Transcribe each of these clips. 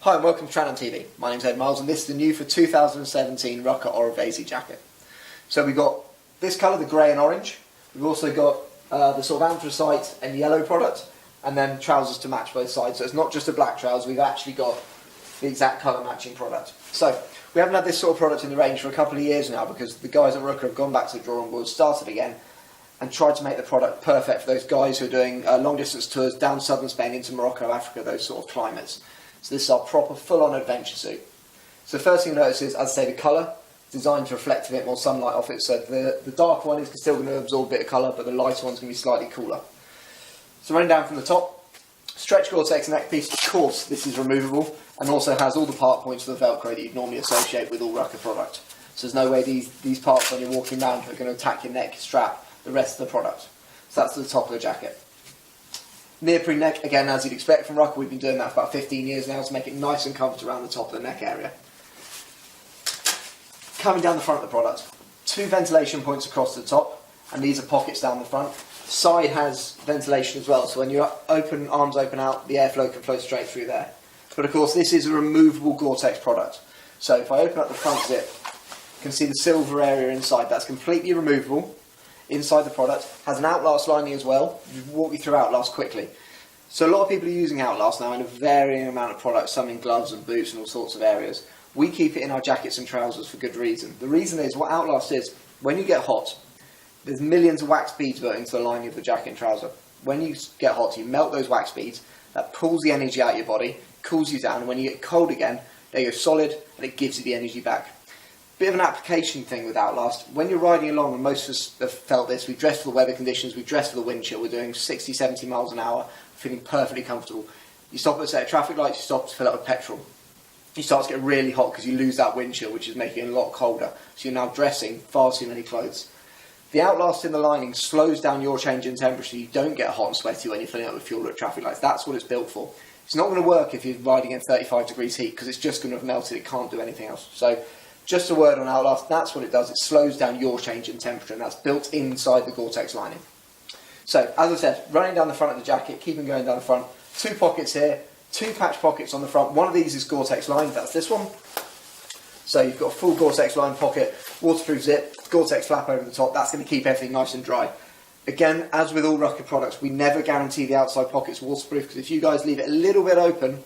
Hi and welcome to Tran on TV. My name's Ed Miles and this is the new for 2017 Rukka Orivesi jacket. So we've got this colour, the grey and orange. We've also got the sort of anthracite and yellow product, and then trousers to match both sides. So it's not just a black trouser, we've actually got the exact colour matching product. So we haven't had this sort of product in the range for a couple of years now because the guys at Rukka have gone back to the drawing board, started again, and tried to make the product perfect for those guys who are doing long distance tours down southern Spain into Morocco, Africa, those sort of climates. So this is our proper full-on adventure suit. So the first thing you notice is, as I say, the colour, designed to reflect a bit more sunlight off it. So the dark one is still going to absorb a bit of colour, but the lighter one's going to be slightly cooler. So running down from the top, stretch Goretex neck piece. Of course, this is removable and also has all the part points for the Velcro that you'd normally associate with all Rukka product. So there's no way these parts when you're walking around are going to attack your neck, strap, the rest of the product. So that's the top of the jacket. Neoprene neck, again, as you'd expect from Rukka, we've been doing that for about 15 years now to make it nice and comfortable around the top of the neck area. Coming down the front of the product, two ventilation points across the top, and these are pockets down the front. Side has ventilation as well, so when you're open, arms open out, the airflow can flow straight through there. But of course, this is a removable Goretex product. So if I open up the front zip, you can see the silver area inside. That's completely removable. Inside the product has an Outlast lining as well. Just walk you through Outlast quickly. So a lot of people are using Outlast now in a varying amount of products, some in gloves and boots and all sorts of areas. We keep it in our jackets and trousers for good reason. The reason is, what Outlast is, when you get hot, there's millions of wax beads built into the lining of the jacket and trouser. When you get hot, you melt those wax beads, that pulls the energy out of your body, cools you down, and when you get cold again, they go solid and it gives you the energy back. Bit of an application thing with Outlast. When you're riding along, and most of us have felt this, we've dressed for the weather conditions, we've dressed for the wind chill, we're doing 60, 70 miles an hour, feeling perfectly comfortable. You stop at, say, a traffic light, you stop to fill up with petrol. You start to get really hot because you lose that wind chill, which is making it a lot colder. So you're now dressing far too many clothes. The Outlast in the lining slows down your change in temperature. You don't get hot and sweaty when you're filling up with fuel at traffic lights. That's what it's built for. It's not going to work if you're riding in 35 degrees heat because it's just going to have melted. It can't do anything else. So just a word on Outlast, that's what it does. It slows down your change in temperature, and that's built inside the Goretex lining. So, as I said, running down the front of the jacket, keeping going down the front, two pockets here, two patch pockets on the front. One of these is Goretex lined, that's this one. So you've got a full Goretex lined pocket, waterproof zip, Goretex flap over the top. That's going to keep everything nice and dry. Again, as with all Rukka products, we never guarantee the outside pocket's waterproof, because if you guys leave it a little bit open,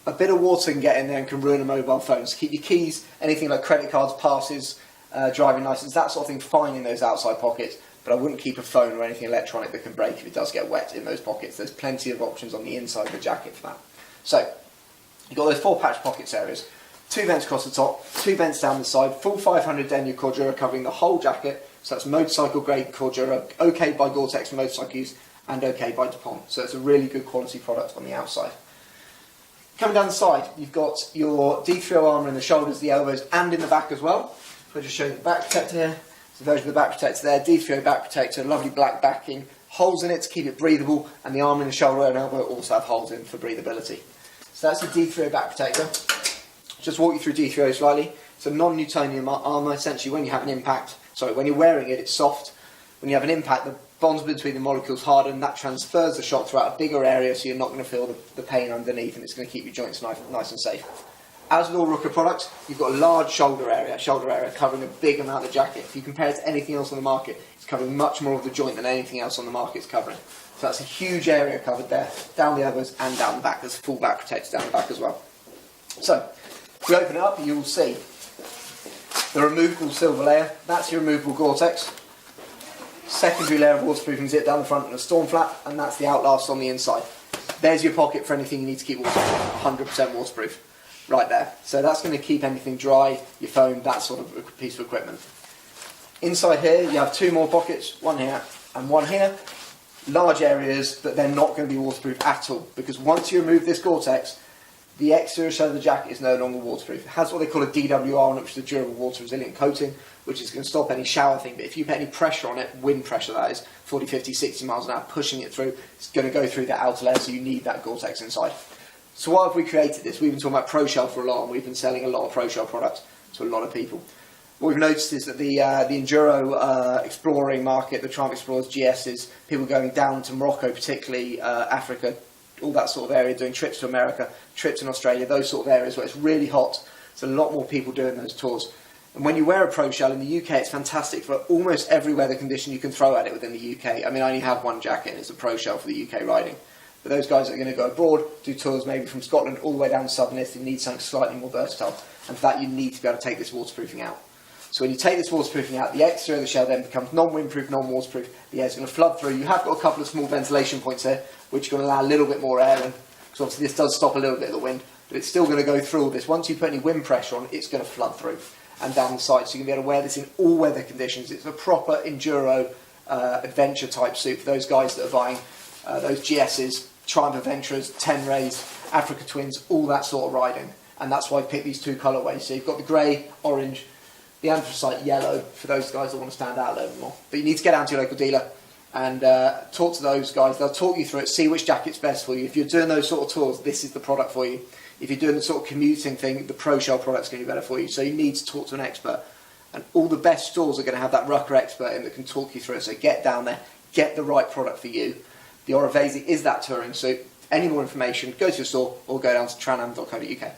a bit of water can get in there and can ruin a mobile phone. So keep your keys, anything like credit cards, passes, driving licence, that sort of thing, fine in those outside pockets. But I wouldn't keep a phone or anything electronic that can break if it does get wet in those pockets. There's plenty of options on the inside of the jacket for that. So, you've got those four patch pockets areas. Two vents across the top, two vents down the side, full 500 denier cordura covering the whole jacket. So that's motorcycle grade cordura, okay by Goretex for motorcycle use, and okay by DuPont. So it's a really good quality product on the outside. Coming down the side, you've got your D3O armour in the shoulders, the elbows, and in the back as well. I'll just show you the back protector here. It's a version of the back protector there, D3O back protector, lovely black backing, holes in it to keep it breathable, and the arm in the shoulder and elbow also have holes in for breathability. So that's the D3O back protector. Just walk you through D3O slightly. It's a non-Newtonian armour. Essentially, when you have an impact, when you're wearing it, it's soft. When you have an impact, the bonds between the molecules harden, that transfers the shock throughout a bigger area, so you're not going to feel the pain underneath, and it's going to keep your joints nice and safe. As with all Rukka products, you've got a large shoulder area covering a big amount of the jacket. If you compare it to anything else on the market, it's covering much more of the joint than anything else on the market is covering. So that's a huge area covered there, down the elbows and down the back. There's a full back protector down the back as well. So, if we open it up, you'll see the removable silver layer. That's your removable Goretex. Secondary layer of waterproofing zip down the front and a storm flap, and that's the Outlast on the inside. There's your pocket for anything you need to keep waterproof, 100% waterproof, right there. So that's going to keep anything dry, your phone, that sort of piece of equipment. Inside here, you have two more pockets, one here and one here. Large areas, but they're not going to be waterproof at all, because once you remove this Goretex, the exterior side of the jacket is no longer waterproof. It has what they call a DWR on it, which is a durable water resilient coating, which is going to stop any shower thing. But if you put any pressure on it, wind pressure that is, 40, 50, 60 miles an hour, pushing it through, it's going to go through that outer layer, so you need that Goretex inside. So why have we created this? We've been talking about Pro Shell for a lot, and we've been selling a lot of Pro Shell products to a lot of people. What we've noticed is that the Enduro exploring market, the Triumph Explorers, GSs, people going down to Morocco, particularly Africa, all that sort of area, doing trips to America, trips in Australia, those sort of areas where it's really hot. There's a lot more people doing those tours. And when you wear a Pro Shell in the UK, it's fantastic for almost every weather condition you can throw at it within the UK. I mean, I only have one jacket, and it's a Pro Shell for the UK riding. But those guys that are going to go abroad, do tours maybe from Scotland all the way down to southern Italy, need something slightly more versatile. And for that, you need to be able to take this waterproofing out. So when you take this waterproofing out, the exterior of the shell then becomes non-windproof, non-waterproof. The air's going to flood through. You have got a couple of small ventilation points here, which are going to allow a little bit more air in. So obviously this does stop a little bit of the wind, but it's still going to go through all this. Once you put any wind pressure on, it's going to flood through and down the side. So you're going to be able to wear this in all weather conditions. It's a proper enduro adventure type suit for those guys that are buying those GSs, Triumph Adventurers, 10 Rays, Africa Twins, all that sort of riding. And that's why I picked these two colourways. So you've got the grey, orange, the anthracite yellow for those guys that want to stand out a little bit more. But you need to get down to your local dealer and talk to those guys. They'll talk you through it, see which jacket's best for you. If you're doing those sort of tours, this is the product for you. If you're doing the sort of commuting thing, the Pro Shell product's going to be better for you. So you need to talk to an expert. And all the best stores are going to have that Rukka expert in that can talk you through it. So get down there, get the right product for you. The Orivesi is that touring suit. Any more information, go to your store or go down to tranam.co.uk.